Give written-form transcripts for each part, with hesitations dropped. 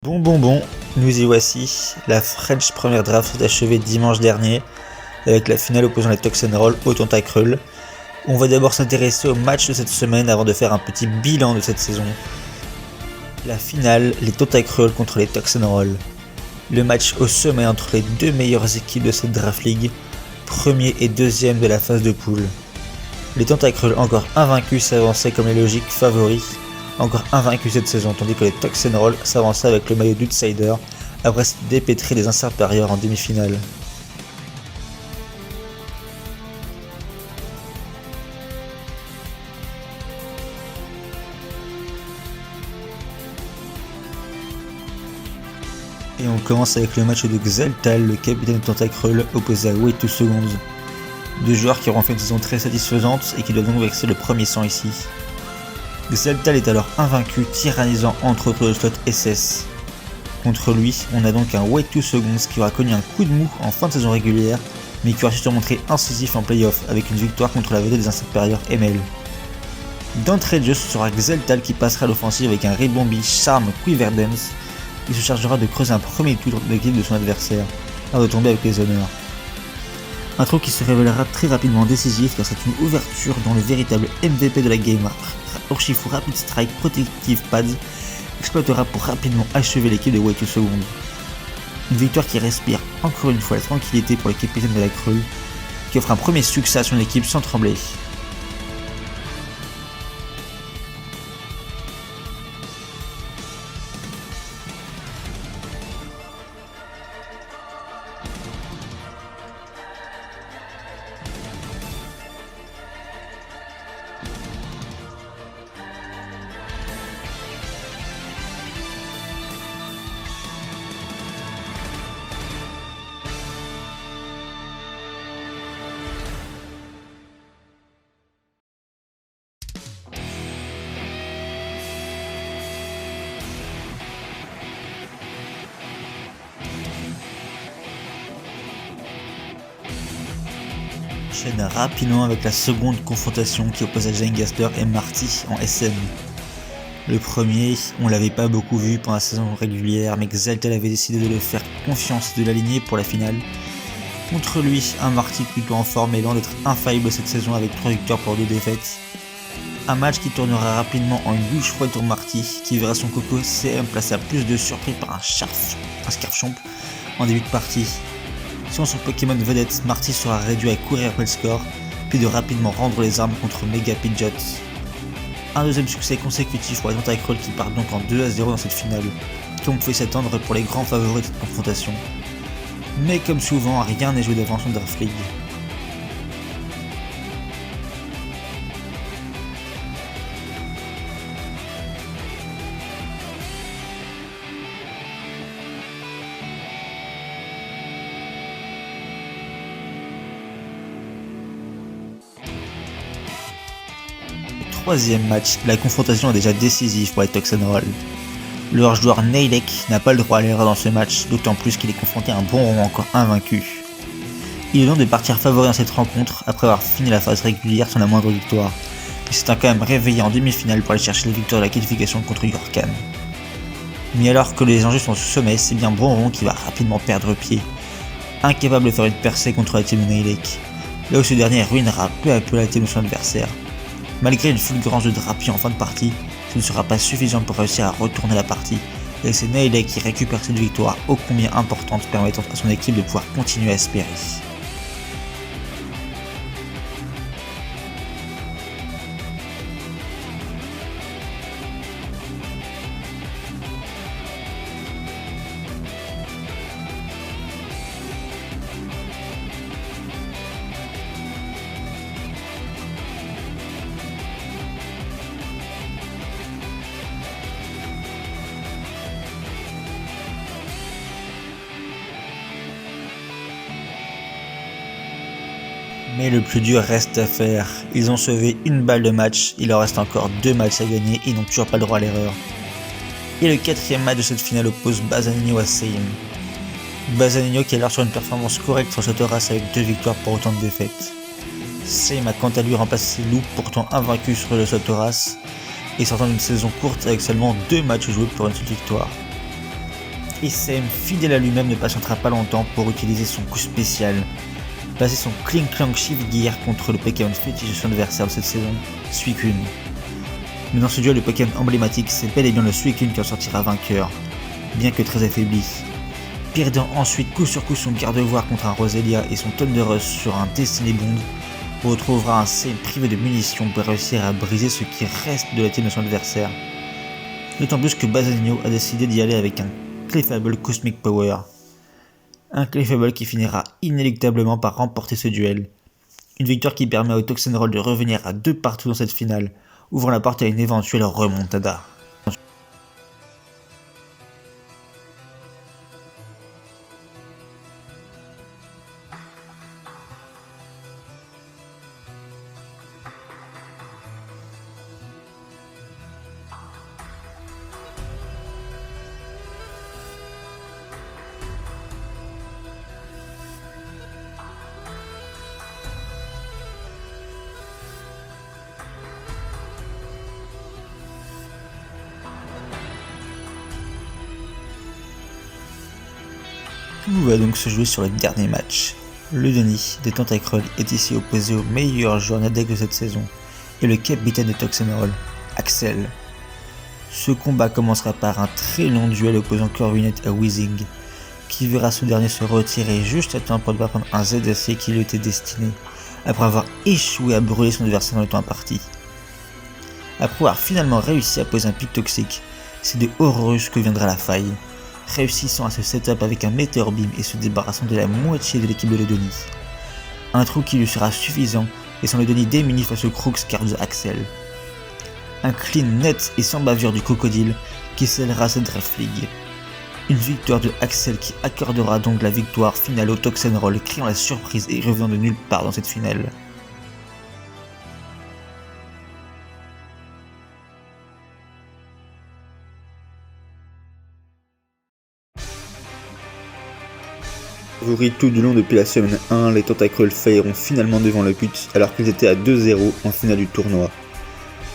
Bon, nous y voici. La French première draft s'est achevée dimanche dernier avec la finale opposant les Toxenroll au Tentacruel. On va d'abord s'intéresser au match de cette semaine avant de faire un petit bilan de cette saison. La finale, les Tentacruel contre les Toxenroll. Le match au sommet entre les deux meilleures équipes de cette draft league, premier et deuxième de la phase de poule. Les Tentacruel encore invaincus s'avançaient comme les logiques favoris, encore invaincus cette saison, tandis que les Toxenroll s'avançaient avec le maillot d'outsider après s'être dépêtrés des Insurperiors en demi-finale. Et on commence avec le match de Xeltal, le capitaine de Tentacruel, opposé à Way 2 Seconds. Deux joueurs qui auront fait une saison très satisfaisante et qui doivent donc vexer le premier sang ici. Xeltal est alors invaincu, tyrannisant entre autres le slot SS. Contre lui, on a donc un Way 2 Seconds qui aura connu un coup de mou en fin de saison régulière, mais qui aura su se montrer incisif en playoff avec une victoire contre la vedette des Insurperiors ML. D'entrée de jeu, ce sera Xeltal qui passera à l'offensive avec un Ribombee Charm Quiver Dance. Il se chargera de creuser un premier tour de l'équipe de son adversaire, avant de tomber avec les honneurs. Un trou qui se révélera très rapidement décisif car c'est une ouverture dont le véritable MVP de la game, Urshifu Rapid Strike Protective Pads, exploitera pour rapidement achever l'équipe de Way 2 Seconds. Une victoire qui respire encore une fois la tranquillité pour l'équipe capitaine de la Creul, qui offre un premier succès à son équipe sans trembler. Enchaîne rapidement avec la seconde confrontation qui opposait Jane-Gaster et Marty en SM. Le premier, on l'avait pas beaucoup vu pendant la saison régulière, mais Xeltal avait décidé de le faire confiance et de l'aligner pour la finale. Contre lui, un Marty plutôt en forme et loin d'être infaillible cette saison avec 3 victoires pour 2 défaites. Un match qui tournera rapidement en une douche froide pour Marty, qui verra son coco CM placé à plus de surprise par un Scarfchomp en début de partie. Selon son Pokémon vedette, Marty sera réduit à courir après le score, puis de rapidement rendre les armes contre Mega Pidgeot. Un deuxième succès consécutif pour les Tentacruel qui partent donc en 2-0 dans cette finale, comme on pouvait s'attendre pour les grands favoris de cette confrontation. Mais comme souvent, rien n'est joué d'avance en Draft League. Troisième match, la confrontation est déjà décisive pour les Toxenroll. Leur joueur Neilek n'a pas le droit à l'erreur dans ce match, d'autant plus qu'il est confronté à un Bronron encore invaincu. Il est donc de partir favori dans cette rencontre après avoir fini la phase régulière sans la moindre victoire, mais c'est quand même réveillé en demi-finale pour aller chercher la victoire de la qualification contre Yorkan. Mais alors que les enjeux sont au sommet, c'est bien Bronron qui va rapidement perdre pied, incapable de faire une percée contre la team de Neilek, là où ce dernier ruinera peu à peu la team de son adversaire. Malgré une fulgurance de Drapi en fin de partie, ce ne sera pas suffisant pour réussir à retourner la partie, et c'est Neilek qui récupère cette victoire ô combien importante permettant à son équipe de pouvoir continuer à espérer. Mais le plus dur reste à faire. Ils ont sauvé une balle de match, il leur reste encore 2 matchs à gagner et ils n'ont toujours pas le droit à l'erreur. Et le quatrième match de cette finale oppose Bazanino à Seim. Bazanino qui est alors sur une performance correcte sur Sotoras avec 2 victoires pour autant de défaites. Seim a quant à lui remplacé Lou, pourtant invaincu sur le Sotoras, et sortant d'une saison courte avec seulement 2 matchs joués pour une seule victoire. SM, fidèle à lui-même, ne patientera pas longtemps pour utiliser son coup spécial. Passer son Cling Clank Shift Gear contre le Pokémon fétiche de son adversaire de cette saison, Suicune. Mais dans ce duel de Pokémon emblématique, c'est bel et bien le Suicune qui en sortira vainqueur, bien que très affaibli. Perdant ensuite coup sur coup son garde-voire contre un Roselia et son Thunderous sur un Destiny Bond, on retrouvera un CM privé de munitions pour réussir à briser ce qui reste de la team de son adversaire. D'autant plus que Bazanino a décidé d'y aller avec un Clefable Cosmic Power. Un Clefable qui finira inéluctablement par remporter ce duel. Une victoire qui permet au Toxenroll de revenir à 2 partout dans cette finale, ouvrant la porte à une éventuelle remontada. Tout va donc se jouer sur le dernier match. Le Denis des Tentacruel est ici opposé au meilleur joueur Nadec de cette saison et le capitaine de Toxenroll, Axel. Ce combat commencera par un très long duel opposant Corviknight à Weezing, qui verra ce dernier se retirer juste à temps pour devoir prendre un ZSC qui lui était destiné, après avoir échoué à brûler son adversaire dans le temps imparti. Après avoir finalement réussi à poser un pic toxique, c'est de Horus que viendra la faille, réussissant à se setup avec un Meteor Beam et se débarrassant de la moitié de l'équipe de Ledoni. Un trou qui lui sera suffisant, laissant Ledoni démuni face au Crux car de Axel. Un clean net et sans bavure du crocodile qui scellera cette Draft League. Une victoire de Axel qui accordera donc la victoire finale au Toxenroll, créant la surprise et revenant de nulle part dans cette finale. Favoris tout du long depuis la semaine 1, les Tentacruel failliront finalement devant le but alors qu'ils étaient à 2-0 en finale du tournoi.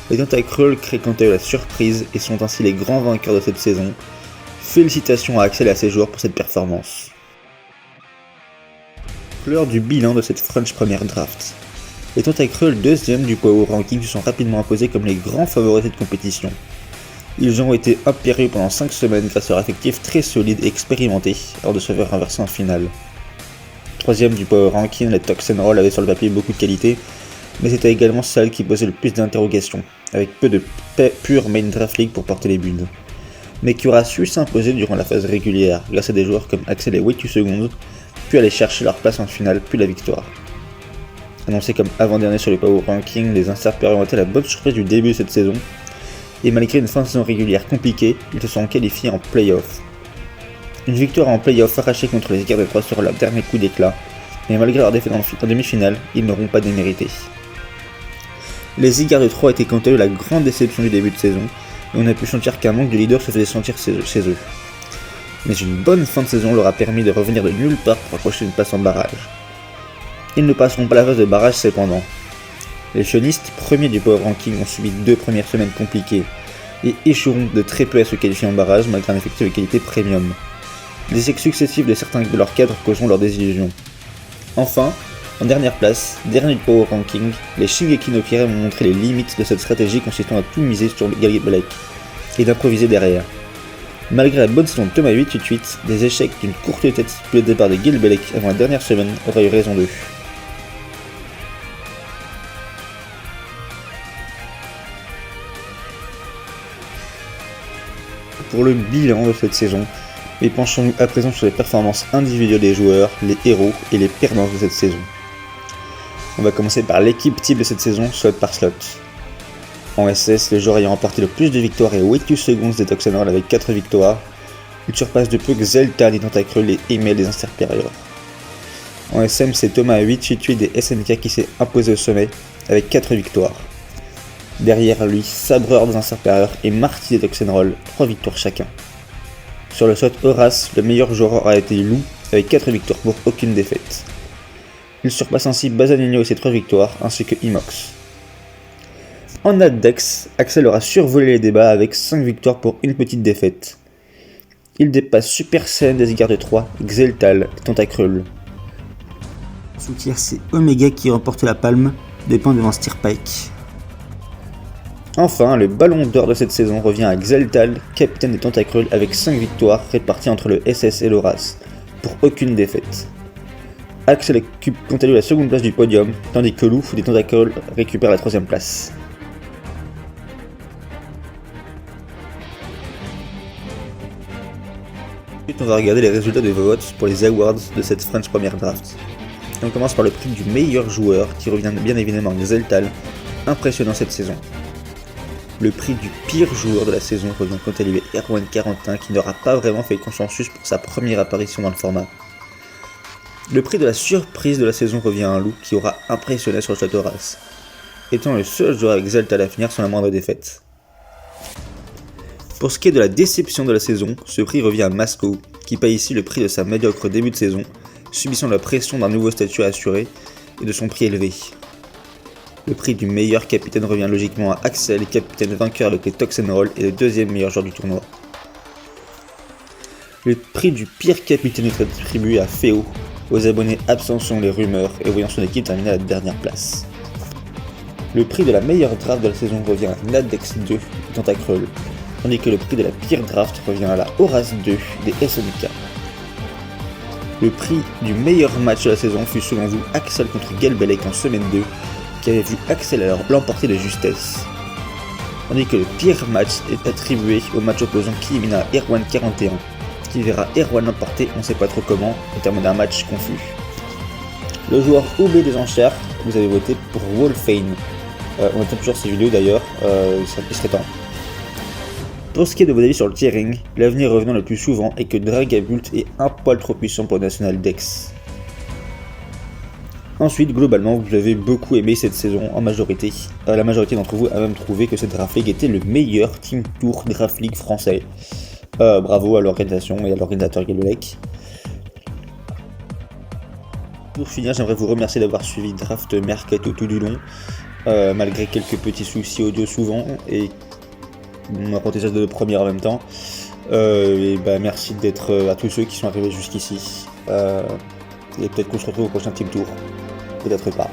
Les Tentacruel créent quant à eux la surprise et sont ainsi les grands vainqueurs de cette saison. Félicitations à Axel et à ses joueurs pour cette performance. L'heure du bilan de cette French première draft. Les Tentacruel deuxième du Power Ranking se sont rapidement imposés comme les grands favoris de cette compétition. Ils ont été impérieux pendant 5 semaines grâce à leur effectif très solide et expérimenté lors de se faire renverser en finale. Troisième du Power Ranking, les Toxenroll avaient sur le papier beaucoup de qualité, mais c'était également celle qui posait le plus d'interrogations, avec peu de pure main draft league pour porter les builds, mais qui aura su s'imposer durant la phase régulière grâce à des joueurs comme Axel et Wait 2 Seconds, puis aller chercher leur place en finale puis la victoire. Annoncés comme avant-dernier sur le Power Ranking, les Inserpers ont été la bonne surprise du début de cette saison, et malgré une fin de saison régulière compliquée, ils se sont qualifiés en play-off. Une victoire en play-off arrachée contre les Écarts de 3 sera leur dernier coup d'éclat, mais malgré leur défaite en demi-finale, ils n'auront pas démérité. Les Écarts de 3 étaient quant à eux la grande déception du début de saison, et on a pu sentir qu'un manque de leader se faisait sentir chez eux. Mais une bonne fin de saison leur a permis de revenir de nulle part pour accrocher une place en barrage. Ils ne passeront pas la phase de barrage cependant. Les Fionistes, premiers du Power Ranking, ont subi 2 premières semaines compliquées et échoueront de très peu à se qualifier en barrage malgré un effectif de qualité premium. Les échecs successifs de certains de leurs cadres causeront leur désillusion. Enfin, en dernière place, dernier du Power Ranking, les Shingeki no Kyojin ont montré les limites de cette stratégie consistant à tout miser sur Gelbelec et d'improviser derrière. Malgré la bonne saison de Thomas 888, des échecs d'une courte tête depuis le départ de Gelbelec avant la dernière semaine auraient eu raison d'eux. Pour le bilan de cette saison, mais penchons-nous à présent sur les performances individuelles des joueurs, les héros et les perdants de cette saison. On va commencer par l'équipe type de cette saison, slot par slot. En SS, le joueur ayant remporté le plus de victoires est Wait 2 Seconds des Toxenroll avec 4 victoires. Il surpasse de peu Xelta des Tentacruel et Emil des Inserperiors. En SM, c'est Thomas 888 des SNK qui s'est imposé au sommet avec 4 victoires. Derrière lui, Sabreur des Inserperiors et Marty des Toxenroll, 3 victoires chacun. Sur le slot Horace, le meilleur joueur a été Lou avec 4 victoires pour aucune défaite. Il surpasse ainsi Bazanino et ses 3 victoires, ainsi que Imox. En Addex, Axel aura survolé les débats avec 5 victoires pour une petite défaite. Il dépasse Super Saiyan des Garde 3, Xeltal, Tentacruel. Sous tier, c'est Omega qui remporte la palme, de points devant Steerpike. Enfin, le ballon d'or de cette saison revient à Xeltal, capitaine des Tentacruel, avec 5 victoires réparties entre le SS et l'Horace, pour aucune défaite. Axel occupe quant à lui la seconde place du podium, tandis que Lou des Tentacruel récupère la troisième place. Ensuite, on va regarder les résultats de vote pour les awards de cette French Première Draft. Et on commence par le prix du meilleur joueur, qui revient bien évidemment à Xeltal, impressionnant cette saison. Le prix du pire joueur de la saison revient quant à lui à Erwan Carentin, qui n'aura pas vraiment fait consensus pour sa première apparition dans le format. Le prix de la surprise de la saison revient à un Lou qui aura impressionné sur le château Horace, étant le seul joueur avec Xeltal à finir sans la moindre défaite. Pour ce qui est de la déception de la saison, ce prix revient à Masco, qui paye ici le prix de sa médiocre début de saison, subissant la pression d'un nouveau statut à assurer et de son prix élevé. Le prix du meilleur capitaine revient logiquement à Axel, capitaine vainqueur avec les Toxenroll et le deuxième meilleur joueur du tournoi. Le prix du pire capitaine est attribué à Féo, aux abonnés absents selon les rumeurs et voyant son équipe terminer à la dernière place. Le prix de la meilleure draft de la saison revient à Nadex 2 des Tentacruel, tandis que le prix de la pire draft revient à la Horace 2 des SNK. Le prix du meilleur match de la saison fut selon vous Axel contre Gelbelec en semaine 2, qui avait vu Axel alors l'emporter de justesse. Tandis que le pire match est attribué au match opposant qui élimina Erwan 41, qui verra Erwan l'emporter, on sait pas trop comment, au terme d'un match confus. Le joueur OB des enchères, vous avez voté pour Wolfane. On attend toujours ces vidéos d'ailleurs, il serait temps. Pour ce qui est de vos avis sur le tiering, l'avenir revenant le plus souvent est que Dragapult est un poil trop puissant pour National Dex. Ensuite, globalement, vous avez beaucoup aimé cette saison en majorité. La majorité d'entre vous a même trouvé que cette Draft League était le meilleur Team Tour Draft League français. Bravo à l'organisation et à l'organisateur Gelbelec. Pour finir, j'aimerais vous remercier d'avoir suivi Draft Mercato tout du long, malgré quelques petits soucis audio souvent et mon apprentissage de première en même temps. Merci d'être à tous ceux qui sont arrivés jusqu'ici. Et peut-être qu'on se retrouve au prochain Team Tour. Peut-être pas.